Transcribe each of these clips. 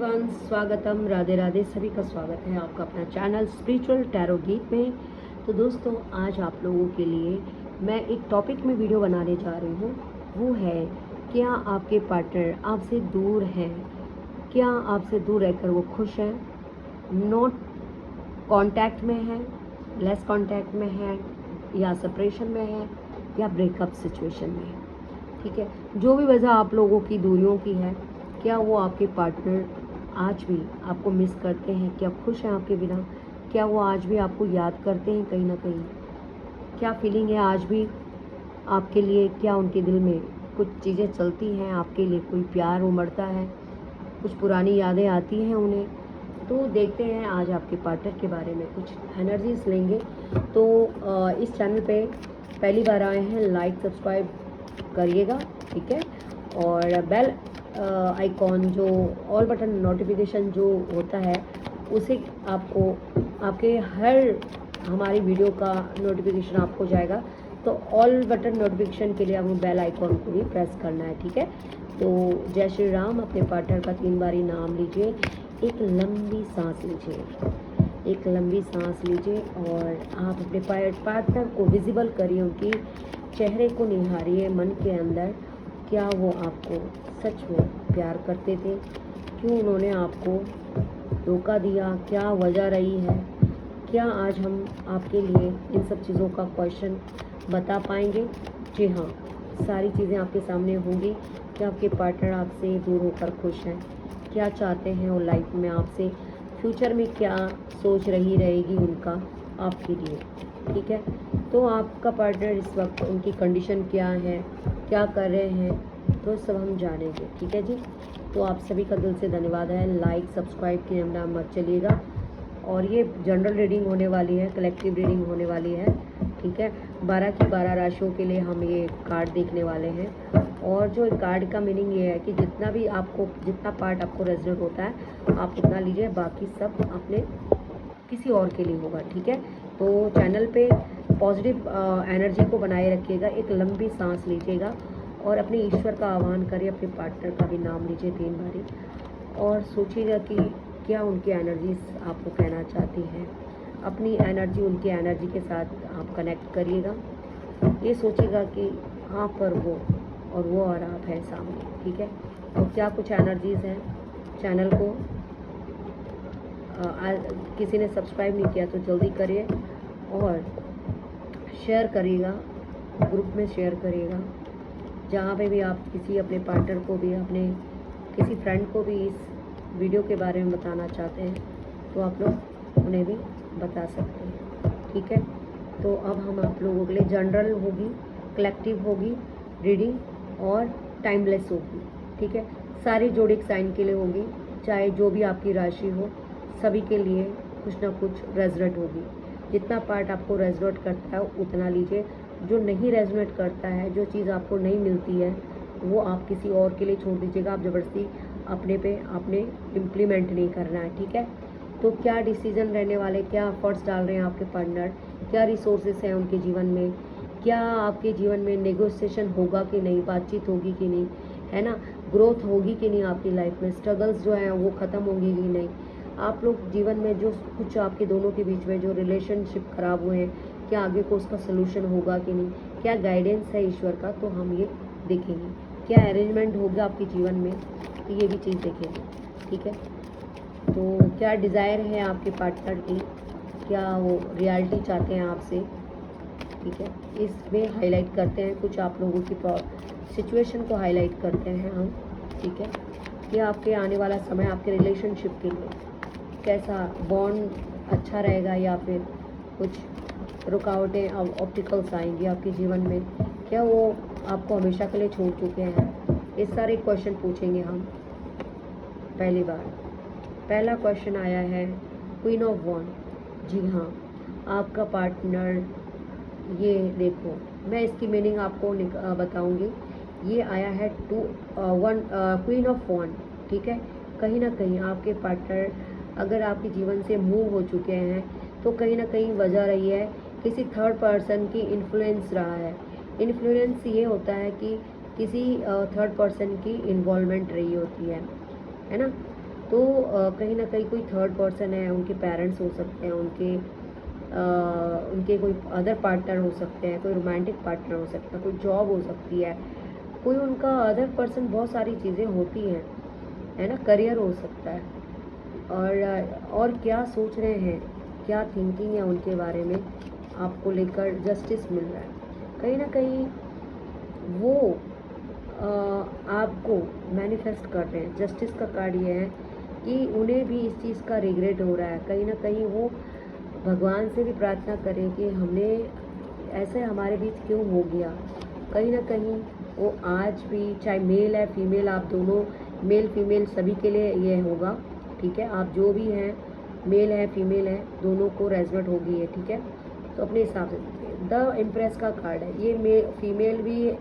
स्वागतम, राधे राधे। सभी का स्वागत है आपका अपना चैनल स्पिरिचुअल टैरो गीत में। तो दोस्तों, आज आप लोगों के लिए मैं एक टॉपिक में वीडियो बनाने जा रही हूँ। वो है, क्या आपके पार्टनर आपसे दूर है? क्या आपसे दूर रहकर वो खुश है, नॉट कांटेक्ट में है, लेस कांटेक्ट में है, या सेपरेशन में है, या ब्रेकअप सिचुएशन में है? ठीक है, जो भी वजह आप लोगों की दूरियों की है, क्या वो आपके पार्टनर आज भी आपको मिस करते हैं? क्या खुश हैं आपके बिना? क्या वो आज भी आपको याद करते हैं कहीं ना कहीं? क्या फीलिंग है आज भी आपके लिए? क्या उनके दिल में कुछ चीज़ें चलती हैं आपके लिए? कोई प्यार उमड़ता है? कुछ पुरानी यादें आती हैं उन्हें? तो देखते हैं आज आपके पार्टनर के बारे में कुछ एनर्जीज लेंगे। तो इस चैनल पे पहली बार आए हैं, लाइक सब्सक्राइब करिएगा, ठीक है। और बेल आइकॉन, जो ऑल बटन नोटिफिकेशन जो होता है, उसे आपको आपके हर हमारी वीडियो का नोटिफिकेशन आपको जाएगा। तो ऑल बटन नोटिफिकेशन के लिए आपको बेल आइकॉन को भी प्रेस करना है, ठीक है। तो जय श्री राम। अपने पार्टनर का 3 बारी नाम लीजिए, एक लंबी सांस लीजिए, एक लंबी सांस लीजिए और आप अपने पार्टनर को विजिबल करिए, उनकी चेहरे को निहारिए मन के अंदर। क्या वो आपको सच में प्यार करते थे? क्यों उन्होंने आपको धोखा दिया? क्या वजह रही है? क्या आज हम आपके लिए इन सब चीज़ों का क्वेश्चन बता पाएंगे? जी हाँ, सारी चीज़ें आपके सामने होंगी। क्या आपके पार्टनर आपसे दूर होकर खुश हैं? क्या चाहते हैं वो लाइफ में आपसे? फ्यूचर में क्या सोच रही रहेगी उनका आपके लिए? ठीक है, तो आपका पार्टनर इस वक्त, उनकी कंडीशन क्या है, क्या कर रहे हैं, तो सब हम जानेंगे, ठीक है जी। तो आप सभी का दिल से धन्यवाद है। लाइक सब्सक्राइब की नाम मत चलिएगा। और ये जनरल रीडिंग होने वाली है, कलेक्टिव रीडिंग होने वाली है, ठीक है। 12 की 12 राशियों के लिए हम ये कार्ड देखने वाले हैं। और जो कार्ड का मीनिंग ये है कि जितना भी आपको, जितना पार्ट आपको रेजोनेट होता है आप उतना लीजिए, बाकी सब अपने किसी और के लिए होगा, ठीक है। तो चैनल पे पॉजिटिव एनर्जी को बनाए रखिएगा। एक लंबी सांस लीजिएगा और अपने ईश्वर का आह्वान करिए, अपने पार्टनर का भी नाम लीजिए 3 बारी और सोचिएगा कि क्या उनकी एनर्जीज आपको कहना चाहती हैं। अपनी एनर्जी उनकी एनर्जी के साथ आप कनेक्ट करिएगा। ये सोचिएगा कि आप पर वो और वो और आप हैं सामने, ठीक है। तो क्या कुछ एनर्जीज हैं। चैनल को किसी ने सब्सक्राइब नहीं किया तो जल्दी करिए और शेयर करिएगा, ग्रुप में शेयर करिएगा। जहाँ पे भी आप किसी अपने पार्टनर को भी, अपने किसी फ्रेंड को भी इस वीडियो के बारे में बताना चाहते हैं तो आप लोग उन्हें भी बता सकते हैं, ठीक है। तो अब हम आप लोगों के लिए जनरल होगी, कलेक्टिव होगी रीडिंग और टाइमलेस होगी, ठीक है। सारी जोडिक साइन के लिए होगी, चाहे जो भी आपकी राशि हो, सभी के लिए कुछ ना कुछ रेजोनेट होगी। जितना पार्ट आपको रेजोनेट करता है उतना लीजिए। जो नहीं रेजोनेट करता है, जो चीज़ आपको नहीं मिलती है, वो आप किसी और के लिए छोड़ दीजिएगा। आप ज़बरदस्ती अपने पे आपने इम्प्लीमेंट नहीं करना है, ठीक है। तो क्या डिसीजन रहने वाले, क्या एफर्ट्स डाल रहे हैं आपके पार्टनर, क्या रिसोर्सेस हैं उनके जीवन में, क्या आपके जीवन में नेगोशिएशन होगा कि नहीं, बातचीत होगी कि नहीं, है ना, ग्रोथ होगी कि नहीं आपकी लाइफ में, स्ट्रगल्स जो हैं वो ख़त्म होंगी कि नहीं। आप लोग जीवन में जो कुछ आपके दोनों के बीच में जो रिलेशनशिप खराब हुए हैं, क्या आगे को उसका सोल्यूशन होगा कि नहीं, क्या गाइडेंस है ईश्वर का, तो हम ये देखेंगे। क्या अरेंजमेंट होगा आपके जीवन में, तो ये भी चीज़ देखेंगे, ठीक है। तो क्या डिज़ायर है आपके पार्टनर की, क्या वो रियलिटी चाहते हैं आपसे, ठीक है। इसमें हाईलाइट करते हैं कुछ आप लोगों की सिचुएशन को हाईलाइट करते हैं हम, ठीक है। कि आपके आने वाला समय आपके रिलेशनशिप के लिए कैसा बॉन्ड अच्छा रहेगा, या फिर कुछ रुकावटें ऑब्स्टिकल्स आएंगी आपके जीवन में, क्या वो आपको हमेशा के लिए छोड़ चुके हैं। ये सारे क्वेश्चन पूछेंगे हम। पहली बार पहला क्वेश्चन आया है क्वीन ऑफ वॉन्ड। जी हाँ, आपका पार्टनर, ये देखो मैं इसकी मीनिंग आपको बताऊंगी। ये आया है क्वीन ऑफ वॉन्ड, ठीक है। कहीं ना कहीं आपके पार्टनर अगर आपके जीवन से मूव हो चुके हैं तो कहीं ना कहीं वजह रही है किसी थर्ड पर्सन की इन्फ्लुएंस रहा है। इन्फ्लुएंस ये होता है कि किसी थर्ड पर्सन की इन्वॉल्वमेंट रही होती है ना। तो कहीं ना कहीं कोई थर्ड पर्सन है, उनके पेरेंट्स हो सकते हैं, उनके कोई अदर पार्टनर हो सकते हैं, कोई रोमांटिक पार्टनर हो सकता है, कोई जॉब हो सकती है, कोई उनका अदर पर्सन, बहुत सारी चीज़ें होती हैं, है ना, करियर हो सकता है। और क्या सोच रहे हैं, क्या थिंकिंग है उनके बारे में आपको लेकर, जस्टिस मिल रहा है कहीं ना कहीं। वो आपको मैनिफेस्ट कर रहे हैं। जस्टिस का कार्ड ये है कि उन्हें भी इस चीज़ का रिग्रेट हो रहा है, कहीं ना कहीं वो भगवान से भी प्रार्थना करें कि हमने ऐसे हमारे बीच क्यों हो गया। कहीं ना कहीं वो आज भी, चाहे मेल है फीमेल, आप दोनों, मेल फीमेल सभी के लिए ये होगा, ठीक है, आप जो भी हैं, मेल है फीमेल है, दोनों को रेजोनेट होगी ये, ठीक है। तो अपने हिसाब से देखिए, द इम्प्रेस का कार्ड है ये, फीमेल भी,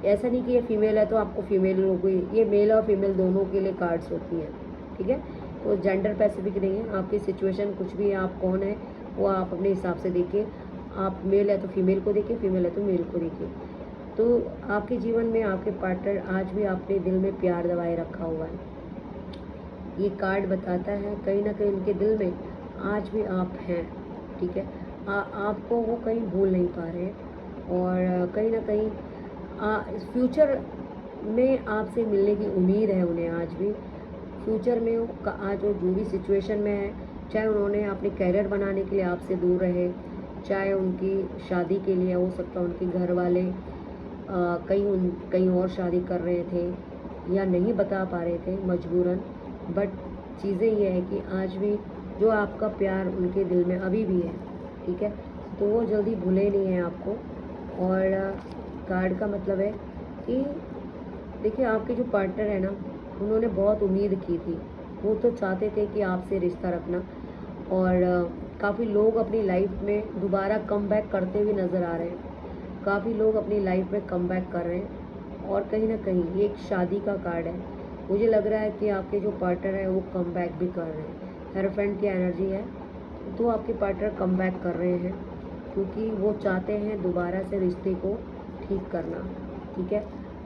ऐसा नहीं कि ये फीमेल है तो आपको फीमेल होगी, ये मेल और फीमेल दोनों के लिए कार्ड्स होती हैं, ठीक है। तो जेंडर स्पेसिफिक नहीं है, आपकी सिचुएशन कुछ भी है, आप कौन है वो आप अपने हिसाब से देखिए। आप मेल है तो फीमेल को देखिए, फीमेल है तो मेल को देखिए। तो आपके जीवन में आपके पार्टनर आज भी अपने दिल में प्यार दबाए रखा हुआ है, ये कार्ड बताता है। कहीं ना कहीं उनके दिल में आज भी आप हैं, ठीक है। आपको वो कहीं भूल नहीं पा रहे हैं, और कहीं ना कहीं फ्यूचर में आपसे मिलने की उम्मीद है उन्हें आज भी। फ्यूचर में आज वो जो भी सिचुएशन में है, चाहे उन्होंने अपने कैरियर बनाने के लिए आपसे दूर रहे, चाहे उनकी शादी के लिए हो सकता है उनके घर वाले कहीं और शादी कर रहे थे या नहीं बता पा रहे थे मजबूरन, बट चीज़ें ये है कि आज भी जो आपका प्यार उनके दिल में अभी भी है, ठीक है। तो वो जल्दी भूले नहीं हैं आपको। और कार्ड का मतलब है कि देखिए, आपके जो पार्टनर है ना, उन्होंने बहुत उम्मीद की थी, वो तो चाहते थे कि आपसे रिश्ता रखना, और काफ़ी लोग अपनी लाइफ में दोबारा कम बैक करते हुए नज़र आ रहे हैं, काफ़ी लोग अपनी लाइफ में कम बैक कर रहे हैं। और कहीं ना कहीं ये एक शादी का कार्ड है, मुझे लग रहा है कि आपके जो पार्टनर है वो कम बैक भी कर रहे हैं, हेरोफेंट की एनर्जी है, तो आपके पार्टनर कम बैक कर रहे हैं क्योंकि वो चाहते हैं दोबारा से रिश्ते को ठीक करना, ठीक है।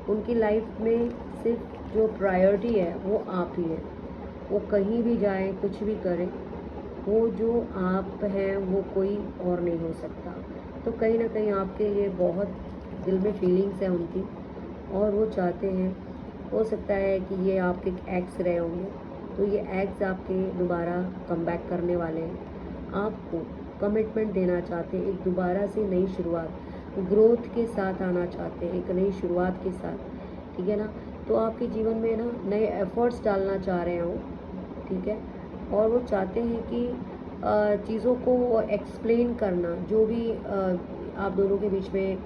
उनकी लाइफ में सिर्फ जो प्रायोरिटी है वो आप ही है, वो कहीं भी जाए, कुछ भी करें, वो जो आप हैं वो कोई और नहीं हो सकता। तो कहीं ना कहीं आपके लिए बहुत दिल में फीलिंग्स है उनकी, और वो चाहते हैं, हो सकता है कि ये आपके एक्स रहे होंगे, तो ये एक्स आपके दोबारा कम बैक करने वाले हैं, आपको कमिटमेंट देना चाहते हैं, एक दोबारा से नई शुरुआत, ग्रोथ के साथ आना चाहते हैं, एक नई शुरुआत के साथ, ठीक है ना। तो आपके जीवन में ना नए एफर्ट्स डालना चाह रहे हो, ठीक है। और वो चाहते हैं कि चीज़ों को एक्सप्लेन करना, जो भी आप दोनों के बीच में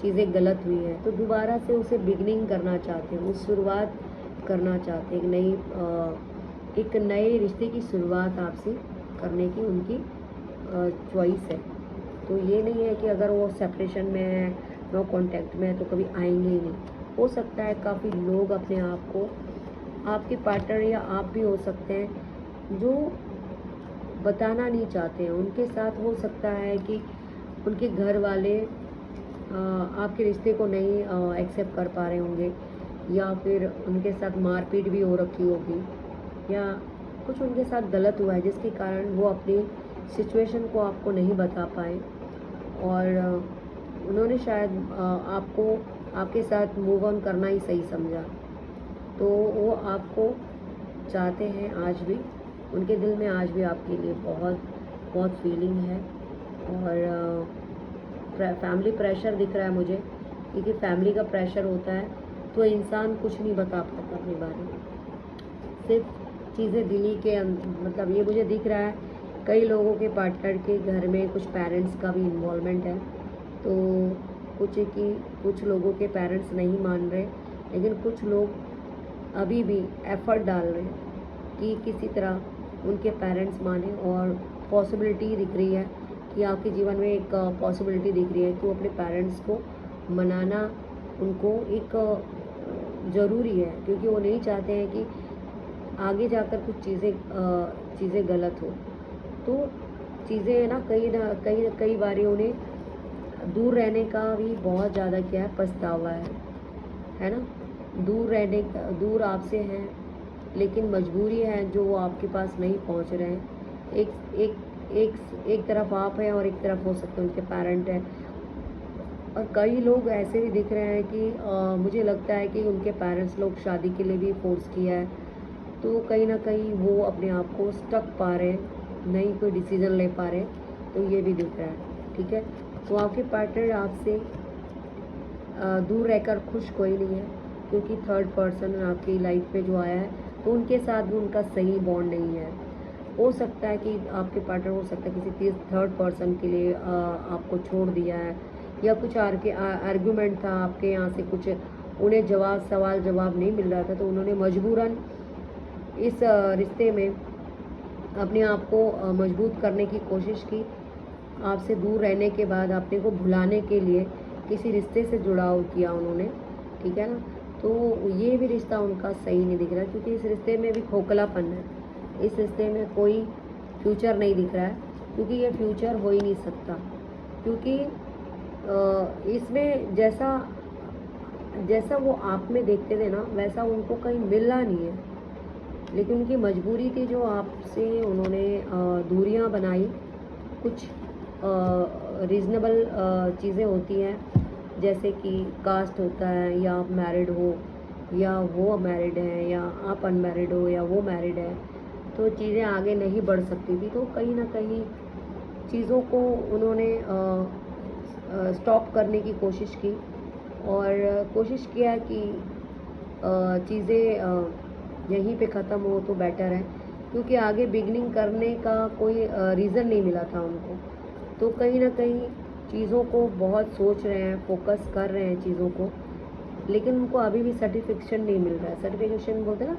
चीज़ें गलत हुई हैं, तो दोबारा से उसे बिगनिंग करना चाहते हैं, उस शुरुआत करना चाहते हैं, एक नए रिश्ते की शुरुआत आपसे करने की उनकी चॉइस है। तो ये नहीं है कि अगर वो सेपरेशन में है, नो कांटेक्ट में है, तो कभी आएंगे ही नहीं। हो सकता है काफ़ी लोग अपने आप को, आपके पार्टनर या आप भी हो सकते हैं, जो बताना नहीं चाहते हैं, उनके साथ हो सकता है कि उनके घर वाले आपके रिश्ते को नहीं एक्सेप्ट कर पा रहे होंगे, या फिर उनके साथ मारपीट भी हो रखी होगी, या कुछ उनके साथ गलत हुआ है जिसके कारण वो अपनी सिचुएशन को आपको नहीं बता पाए, और उन्होंने शायद आपको, आपके साथ मूव ऑन करना ही सही समझा। तो वो आपको चाहते हैं आज भी, उनके दिल में आज भी आपके लिए बहुत बहुत फीलिंग है। और फैमिली प्रेशर दिख रहा है मुझे, क्योंकि फैमिली का प्रेशर होता है तो इंसान कुछ नहीं बता पाता अपने बारे में, सिर्फ चीज़ें दिली के मतलब ये मुझे दिख रहा है। कई लोगों के पार्टनर के घर में कुछ पेरेंट्स का भी इन्वॉल्वमेंट है, तो कुछ लोगों के पेरेंट्स नहीं मान रहे, लेकिन कुछ लोग अभी भी एफर्ट डाल रहे हैं कि किसी तरह उनके पेरेंट्स माने। और पॉसिबिलिटी दिख रही है कि आपके जीवन में एक पॉसिबिलिटी दिख रही है कि वो अपने पेरेंट्स को मनाना उनको एक ज़रूरी है, क्योंकि वो नहीं चाहते हैं कि आगे जाकर कुछ चीज़ें गलत हो। तो चीज़ें ना कई बारी उन्हें दूर रहने का भी बहुत ज़्यादा क्या है, पछतावा है ना। दूर आपसे हैं, लेकिन मजबूरी है जो वो आपके पास नहीं पहुंच रहे हैं। एक एक एक एक तरफ आप हैं और एक तरफ हो सकते हैं उनके पेरेंट हैं। और कई लोग ऐसे भी दिख रहे हैं कि मुझे लगता है कि उनके पेरेंट्स लोग शादी के लिए भी फोर्स किया है, तो कहीं ना कहीं वो अपने आप को स्टक पा रहे हैं, नहीं कोई डिसीज़न ले पा रहे, तो ये भी दिख रहा है। ठीक है, तो आपके पार्टनर आपसे दूर रहकर खुश कोई नहीं है, क्योंकि थर्ड पर्सन आपकी लाइफ में जो आया है तो उनके साथ भी उनका सही बॉन्ड नहीं है। हो सकता है कि आपके पार्टनर हो सकता है किसी थर्ड पर्सन के लिए आपको छोड़ दिया है, या कुछ आर्ग्यूमेंट था आपके यहाँ से, कुछ उन्हें सवाल जवाब नहीं मिल रहा था, तो उन्होंने मजबूरन इस रिश्ते में अपने आप को मजबूत करने की कोशिश की। आपसे दूर रहने के बाद अपने को भुलाने के लिए किसी रिश्ते से जुड़ाव किया उन्होंने। ठीक है ना, तो ये भी रिश्ता उनका सही नहीं दिख रहा, क्योंकि इस रिश्ते में भी खोखलापन है, इस रिश्ते में कोई फ्यूचर नहीं दिख रहा है, क्योंकि ये फ्यूचर हो ही नहीं सकता। क्योंकि इसमें जैसा वो आप में देखते थे ना, वैसा उनको कहीं मिलना नहीं है, लेकिन उनकी मजबूरी थी जो आपसे उन्होंने दूरियां बनाई। कुछ रीज़नेबल चीज़ें होती हैं, जैसे कि कास्ट होता है, या आप मैरिड हो या वो मैरिड है, या आप अनमैरिड हो या वो मैरिड है, तो चीज़ें आगे नहीं बढ़ सकती थी। तो कहीं ना कहीं चीज़ों को उन्होंने स्टॉप करने की कोशिश की, और कोशिश किया कि चीज़ें यहीं पे ख़त्म हो तो बेटर है, क्योंकि आगे बिगनिंग करने का कोई रीज़न नहीं मिला था उनको। तो कहीं ना कहीं चीज़ों को बहुत सोच रहे हैं, फोकस कर रहे हैं चीज़ों को, लेकिन उनको अभी भी सर्टिफिकेशन नहीं मिल रहा है। सर्टिफिकेशन बोलते हैं ना,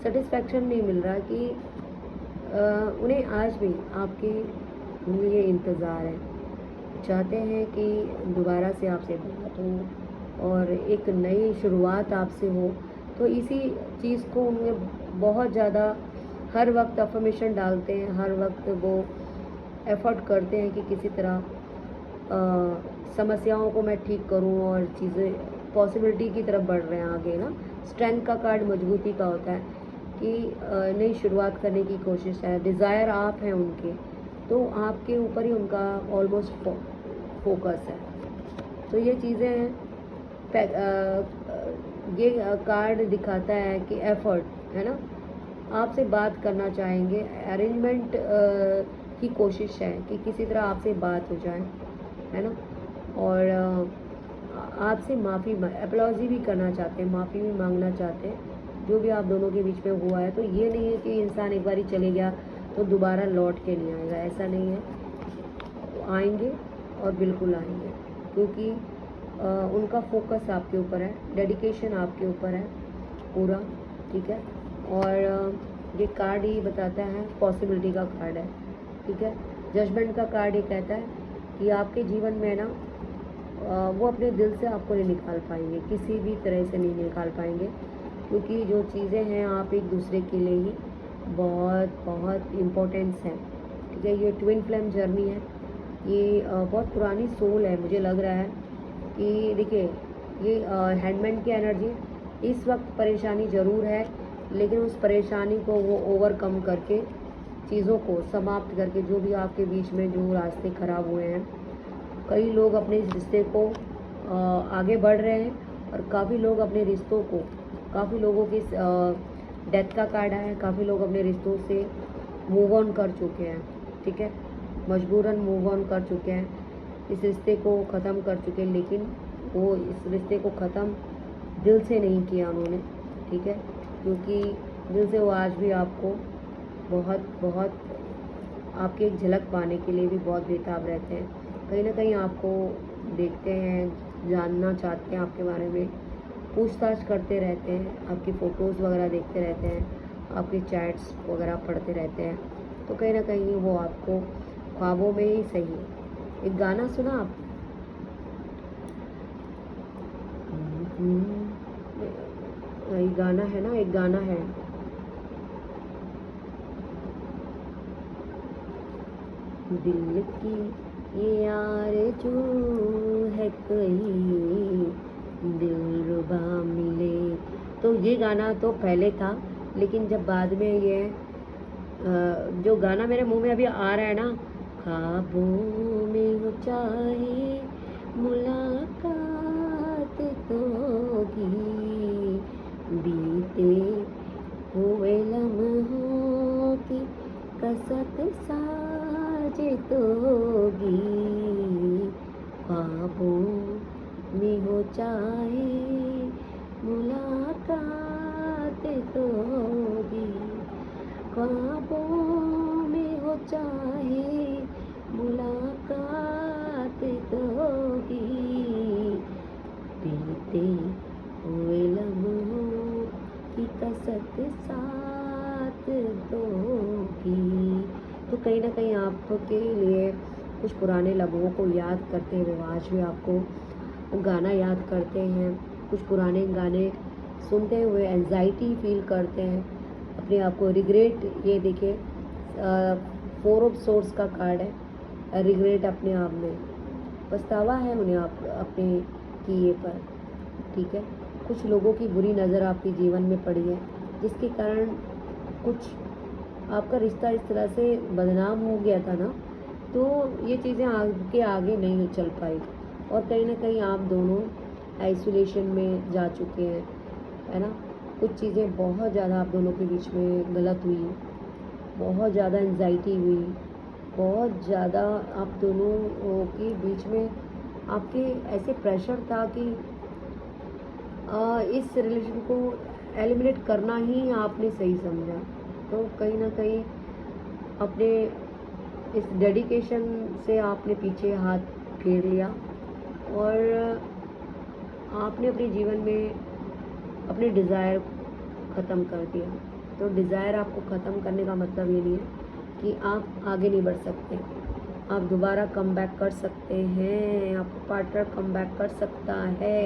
सेटिस्फैक्शन नहीं मिल रहा कि उन्हें आज भी आपके लिए इंतज़ार है, चाहते हैं कि दोबारा से आपसे बात हो और एक नई शुरुआत आपसे हो। तो इसी चीज़ को उन्हें बहुत ज़्यादा हर वक्त अफर्मेशन डालते हैं, हर वक्त वो एफर्ट करते हैं कि किसी तरह समस्याओं को मैं ठीक करूं और चीज़ें पॉसिबिलिटी की तरफ बढ़ रहे हैं आगे ना। स्ट्रेंथ का कार्ड मजबूती का होता है कि नई शुरुआत करने की कोशिश है, डिज़ायर आप हैं उनके, तो आपके ऊपर ही उनका ऑलमोस्ट फोकस है। तो ये चीज़ें हैं, ये कार्ड दिखाता है कि एफर्ट है ना, आपसे बात करना चाहेंगे, अरेंजमेंट की कोशिश है कि किसी तरह आपसे बात हो जाए, है ना। और आपसे माफ़ी अपलॉजी भी करना चाहते हैं, माफ़ी भी मांगना चाहते हैं जो भी आप दोनों के बीच में हुआ है। तो ये नहीं है कि इंसान एक बार ही चले गया तो दोबारा लौट के नहीं आएगा, ऐसा नहीं है। तो आएंगे और बिल्कुल आएंगे, क्योंकि उनका फोकस आपके ऊपर है, डेडिकेशन आपके ऊपर है पूरा। ठीक है, और ये कार्ड ही बताता है, पॉसिबिलिटी का कार्ड है। ठीक है, जजमेंट का कार्ड ये कहता है कि आपके जीवन में ना वो अपने दिल से आपको नहीं निकाल पाएंगे, किसी भी तरह से नहीं निकाल पाएंगे, क्योंकि जो चीज़ें हैं आप एक दूसरे के लिए ही बहुत बहुत इम्पोर्टेंस है। ठीक है, ये ट्विन फ्लेम जर्नी है, ये बहुत पुरानी सोल है। मुझे लग रहा है कि देखिए ये हैंडमैन की एनर्जी, इस वक्त परेशानी ज़रूर है, लेकिन उस परेशानी को वो ओवरकम करके, चीज़ों को समाप्त करके, जो भी आपके बीच में जो रास्ते ख़राब हुए हैं, कई लोग अपने इस रिश्ते को आगे बढ़ रहे हैं, और काफ़ी लोग अपने रिश्तों को, काफ़ी लोगों की डेथ का कार्ड आया है, काफ़ी लोग अपने रिश्तों से मूव ऑन कर चुके हैं। ठीक है, मजबूरन मूव ऑन कर चुके हैं, इस रिश्ते को ख़त्म कर चुके हैं, लेकिन वो इस रिश्ते को ख़त्म दिल से नहीं किया उन्होंने। ठीक है, क्योंकि दिल से वो आज भी आपको बहुत बहुत आपकी एक झलक पाने के लिए भी बहुत बेताब रहते हैं, कहीं ना कहीं आपको देखते हैं, जानना चाहते हैं आपके बारे में, पूछताछ करते रहते हैं, आपकी फ़ोटोज़ वगैरह देखते रहते हैं, आपके चैट्स वगैरह पढ़ते रहते हैं। तो कहीं ना कहीं वो आपको ख्वाबों में ही सही। एक गाना सुना आप, ये गाना है ना, एक गाना है, दिल की ये आरज़ू है कहीं दिलरुबा मिले। तो ये गाना तो पहले था, लेकिन जब बाद में ये जो गाना मेरे मुंह में अभी आ रहा है ना, ख्वाबों में हो चाहे मुलाकात तो होगी, बीते हुए लम्हों की कसक साजे तो होगी, ख्वाबों में हो चाहे मुलाकात तो होगी, ख्वाबों में हो चाहे मुलाकात तो होगी, बीते हुए लम्हों की कसक साथ तो होगी। तो कहीं ना कहीं आपके लिए कुछ पुराने लम्हों को याद करते हुए आज भी आपको वो गाना याद करते हैं, कुछ पुराने गाने सुनते हुए एंजाइटी फील करते हैं, अपने आप को रिग्रेट, ये देखिए 4 ऑफ सोर्स का कार्ड है, रिग्रेट अपने आप में पछतावा है उन्हें आप अपने किए पर, ठीक है। कुछ लोगों की बुरी नज़र आपके जीवन में पड़ी है जिसके कारण कुछ आपका रिश्ता इस तरह से बदनाम हो गया था ना, तो ये चीज़ें आगे नहीं चल पाई और कहीं ना कहीं आप दोनों आइसोलेशन में जा चुके हैं, है ना। कुछ चीज़ें बहुत ज़्यादा आप दोनों के बीच में गलत हुई, बहुत ज़्यादा एंजाइटी हुई, बहुत ज़्यादा आप दोनों के बीच में आपके ऐसे प्रेशर था कि इस रिलेशन को एलिमिनेट करना ही आपने सही समझा। तो कहीं ना कहीं अपने इस डेडिकेशन से आपने पीछे हाथ फेर लिया और आपने अपने जीवन में अपने डिज़ायर ख़त्म कर दिया। तो डिज़ायर आपको ख़त्म करने का मतलब ये नहीं है कि आप आगे नहीं बढ़ सकते, आप दोबारा कम बैक कर सकते हैं, आपका पार्टनर कम बैक कर सकता है,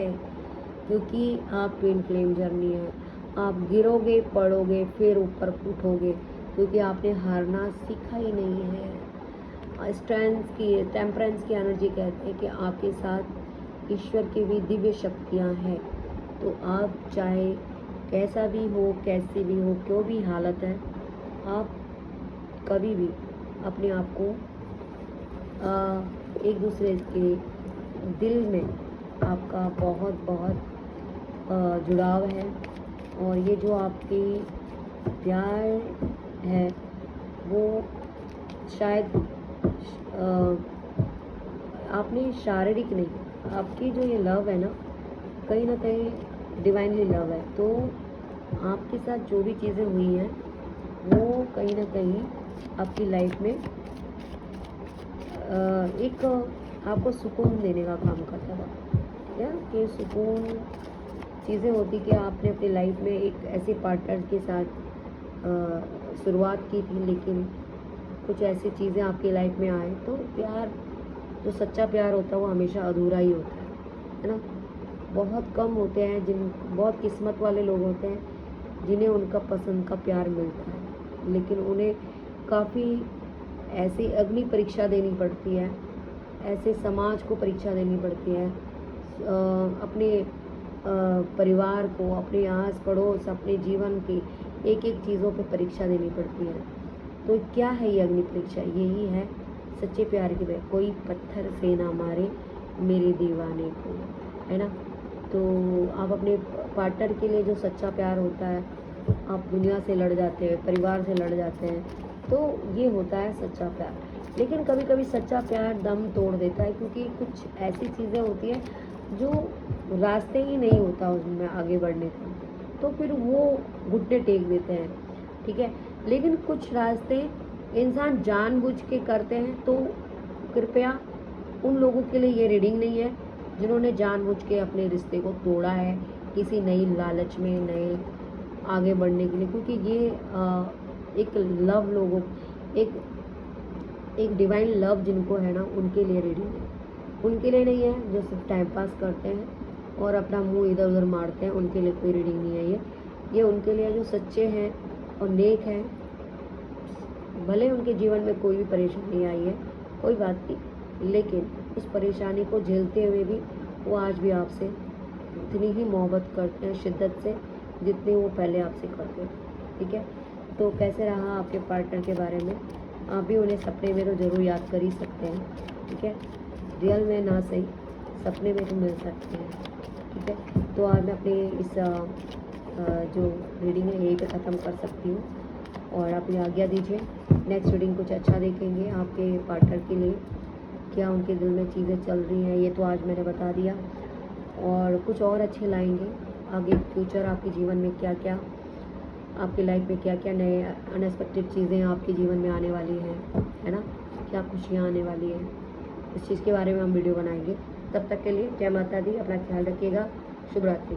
क्योंकि आप ट्विन फ्लेम जर्नी है। आप गिरोगे, पड़ोगे, फिर ऊपर उठोगे, क्योंकि आपने हारना सीखा ही नहीं है। स्ट्रेंथ की, टेम्परेंस की एनर्जी कहते हैं कि आपके साथ ईश्वर की भी दिव्य शक्तियाँ हैं। तो आप चाहे कैसा भी हो, कैसी भी हो, क्यों भी हालत है, आप कभी भी अपने आप को एक दूसरे के दिल में आपका बहुत बहुत जुड़ाव है। और ये जो आपकी प्यार है वो शायद आपने शारीरिक नहीं, आपकी जो ये लव है ना कहीं डिवाइनली लव है। तो आपके साथ जो भी चीज़ें हुई हैं वो कहीं ना कहीं आपकी लाइफ में एक आपको सुकून देने का काम करता था, क्या कि सुकून चीज़ें होती कि आपने अपनी लाइफ में एक ऐसे पार्टनर के साथ शुरुआत की थी, लेकिन कुछ ऐसी चीज़ें आपकी लाइफ में आए तो प्यार, जो सच्चा प्यार होता है वो हमेशा अधूरा ही होता है ना। बहुत कम होते हैं बहुत किस्मत वाले लोग होते हैं जिन्हें उनका पसंद का प्यार मिलता है, लेकिन उन्हें काफ़ी ऐसी अग्नि परीक्षा देनी पड़ती है, ऐसे समाज को परीक्षा देनी पड़ती है, अपने परिवार को, अपने आस पड़ोस, अपने जीवन की एक एक चीज़ों पे परीक्षा देनी पड़ती है। तो क्या है ये अग्नि परीक्षा? यही है सच्चे प्यार की वजह, कोई पत्थर से ना मारे मेरे दीवाने को, है ना। तो आप अपने पार्टनर के लिए जो सच्चा प्यार होता है, आप दुनिया से लड़ जाते हैं, परिवार से लड़ जाते हैं, तो ये होता है सच्चा प्यार। लेकिन कभी कभी सच्चा प्यार दम तोड़ देता है, क्योंकि कुछ ऐसी चीज़ें होती हैं जो रास्ते ही नहीं होता उसमें आगे बढ़ने का, तो फिर वो घुटने टेक देते हैं, ठीक है। लेकिन कुछ रास्ते इंसान जानबूझ के करते हैं, तो कृपया उन लोगों के लिए ये रीडिंग नहीं है जिन्होंने जानबूझ के अपने रिश्ते को तोड़ा है किसी नई लालच में, नए आगे बढ़ने के लिए, क्योंकि ये एक लव लोगों, एक डिवाइन लव जिनको है ना, उनके लिए रीडिंग है, उनके लिए नहीं है जो सिर्फ टाइम पास करते हैं और अपना मुंह इधर उधर मारते हैं, उनके लिए कोई रीडिंग नहीं है ये उनके लिए जो सच्चे हैं और नेक हैं। भले उनके जीवन में कोई भी परेशानी आई है, कोई बात नहीं, लेकिन उस परेशानी को झेलते हुए भी वो आज भी आपसे उतनी ही मोहब्बत करते हैं शिद्दत से जितनी वो पहले आपसे करते थे। ठीक है। तो कैसे रहा आपके पार्टनर के बारे में, आप भी उन्हें सपने में तो ज़रूर याद कर ही सकते हैं, ठीक है। रियल में ना सही, सपने में तो मिल सकते हैं, ठीक है। तो आज मैं अपनी इस जो रीडिंग है यहीं पे ख़त्म कर सकती हूँ, और आप ये आज्ञा दीजिए, नेक्स्ट रीडिंग कुछ अच्छा देखेंगे आपके पार्टनर के लिए, क्या उनके दिल में चीज़ें चल रही हैं, ये तो आज मैंने बता दिया, और कुछ और अच्छे लाएंगे आगे फ्यूचर आपके जीवन में, क्या क्या आपकी लाइफ में क्या क्या नए अनएक्सपेक्टेड चीज़ें आपके जीवन में आने वाली हैं, है ना, क्या खुशियाँ आने वाली हैं, इस चीज़ के बारे में हम वीडियो बनाएंगे। तब तक के लिए जय माता दी, अपना ख्याल रखिएगा, शुभ रात्रि।